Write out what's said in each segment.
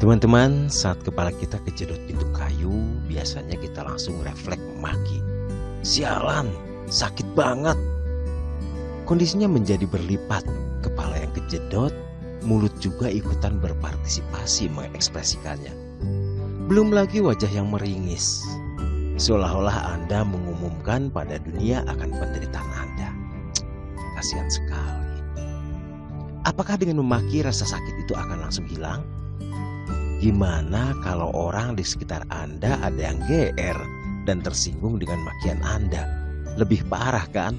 Teman-teman, saat kepala kita kejedot pintu kayu, biasanya kita langsung refleks memaki. Sialan, sakit banget. Kondisinya menjadi berlipat, kepala yang kejedot, mulut juga ikutan berpartisipasi mengekspresikannya. Belum lagi wajah yang meringis, seolah-olah Anda mengumumkan pada dunia akan penderitaan Anda. Kasihan sekali. Apakah dengan memaki rasa sakit itu akan langsung hilang? Gimana kalau orang di sekitar Anda ada yang GR dan tersinggung dengan makian Anda? Lebih parah kan?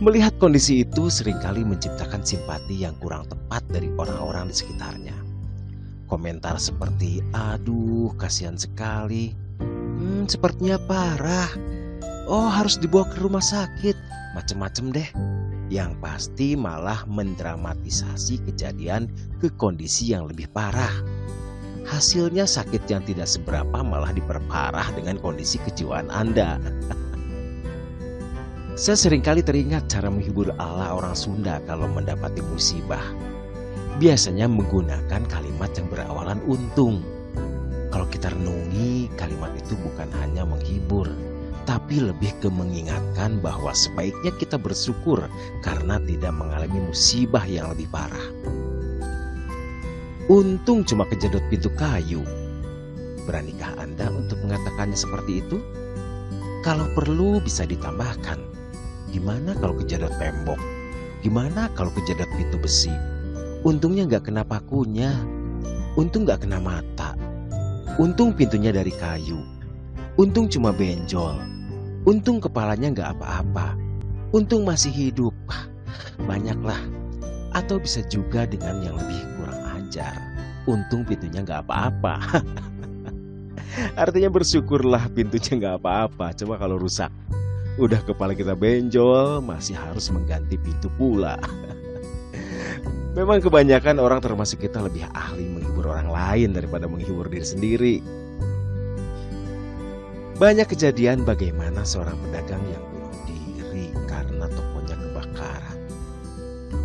Melihat kondisi itu seringkali menciptakan simpati yang kurang tepat dari orang-orang di sekitarnya. Komentar seperti, aduh kasihan sekali, sepertinya parah, oh harus dibawa ke rumah sakit, macem-macem deh. Yang pasti malah mendramatisasi kejadian ke kondisi yang lebih parah. Hasilnya sakit yang tidak seberapa malah diperparah dengan kondisi kejiwaan Anda. Saya seringkali teringat cara menghibur ala orang Sunda kalau mendapati musibah. Biasanya menggunakan kalimat yang berawalan untung. Kalau kita renungi, kalimat itu bukan hanya menghibur, tapi lebih ke mengingatkan bahwa sebaiknya kita bersyukur karena tidak mengalami musibah yang lebih parah. Untung cuma kejedot pintu kayu. Beranikah Anda untuk mengatakannya seperti itu? Kalau perlu bisa ditambahkan, gimana kalau kejedot tembok? Gimana kalau kejedot pintu besi? Untungnya gak kena pakunya. Untung gak kena mata. Untung pintunya dari kayu. Untung cuma benjol. Untung kepalanya gak apa-apa. Untung masih hidup. Banyaklah. Atau bisa juga dengan yang lebih kurang ajar. Untung pintunya gak apa-apa. Artinya bersyukurlah pintunya gak apa-apa. Coba kalau rusak, udah kepala kita benjol, masih harus mengganti pintu pula. Memang kebanyakan orang termasuk kita lebih ahli menghibur orang lain daripada menghibur diri sendiri. Banyak kejadian bagaimana seorang pedagang yang bunuh diri karena tokonya kebakaran.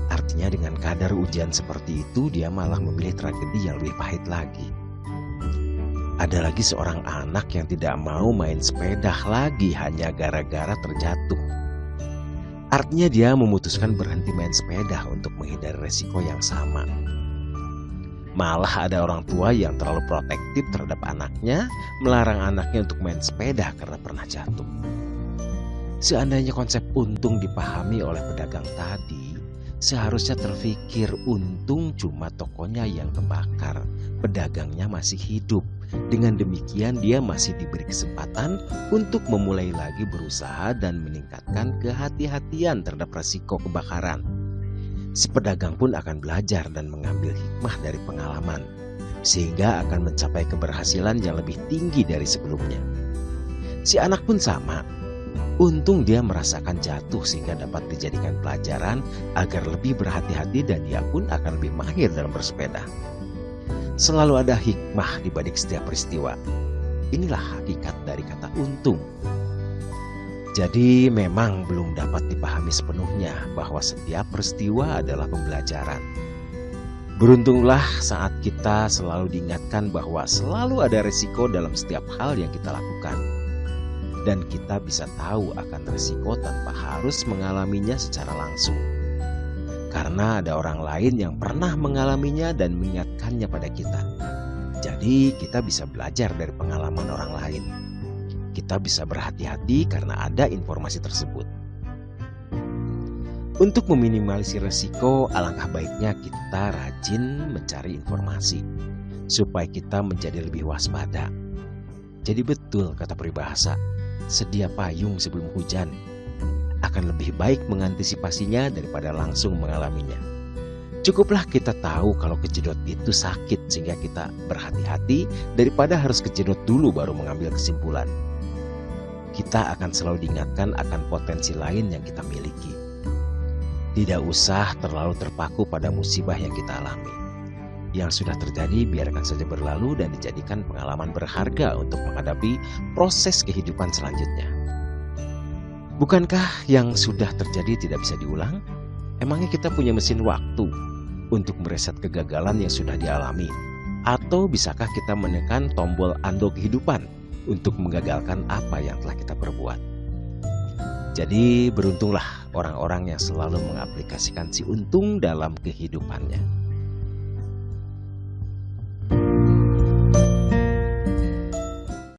Artinya dengan kadar ujian seperti itu, dia malah memilih tragedi yang lebih pahit lagi. Ada lagi seorang anak yang tidak mau main sepeda lagi hanya gara-gara terjatuh. Artinya dia memutuskan berhenti main sepeda untuk menghindari resiko yang sama. Malah ada orang tua yang terlalu protektif terhadap anaknya, melarang anaknya untuk main sepeda karena pernah jatuh. Seandainya konsep untung dipahami oleh pedagang tadi, seharusnya terfikir untung cuma tokonya yang kebakar, pedagangnya masih hidup. Dengan demikian dia masih diberi kesempatan untuk memulai lagi berusaha dan meningkatkan kehati-hatian terhadap resiko kebakaran. Si pedagang pun akan belajar dan mengambil hikmah dari pengalaman, sehingga akan mencapai keberhasilan yang lebih tinggi dari sebelumnya. Si anak pun sama. Untung dia merasakan jatuh sehingga dapat dijadikan pelajaran agar lebih berhati-hati dan dia pun akan lebih mahir dalam bersepeda. Selalu ada hikmah di balik setiap peristiwa. Inilah hakikat dari kata untung. Jadi memang belum dapat dipahami sepenuhnya bahwa setiap peristiwa adalah pembelajaran. Beruntunglah saat kita selalu diingatkan bahwa selalu ada resiko dalam setiap hal yang kita lakukan. Dan kita bisa tahu akan resiko tanpa harus mengalaminya secara langsung. Karena ada orang lain yang pernah mengalaminya dan mengingatkannya pada kita. Jadi kita bisa belajar dari pengalaman orang lain. Kita bisa berhati-hati karena ada informasi tersebut. Untuk meminimalisir resiko, alangkah baiknya kita rajin mencari informasi supaya kita menjadi lebih waspada. Jadi betul kata peribahasa, sedia payung sebelum hujan. Akan lebih baik mengantisipasinya daripada langsung mengalaminya. Cukuplah kita tahu kalau kejedot itu sakit sehingga kita berhati-hati daripada harus kejedot dulu baru mengambil kesimpulan. Kita akan selalu diingatkan akan potensi lain yang kita miliki. Tidak usah terlalu terpaku pada musibah yang kita alami. Yang sudah terjadi biarkan saja berlalu dan dijadikan pengalaman berharga untuk menghadapi proses kehidupan selanjutnya. Bukankah yang sudah terjadi tidak bisa diulang? Emangnya kita punya mesin waktu? untuk mereset kegagalan yang sudah dialami? Atau bisakah kita menekan tombol undo kehidupan untuk menggagalkan apa yang telah kita perbuat? Jadi beruntunglah orang-orang yang selalu mengaplikasikan si untung dalam kehidupannya.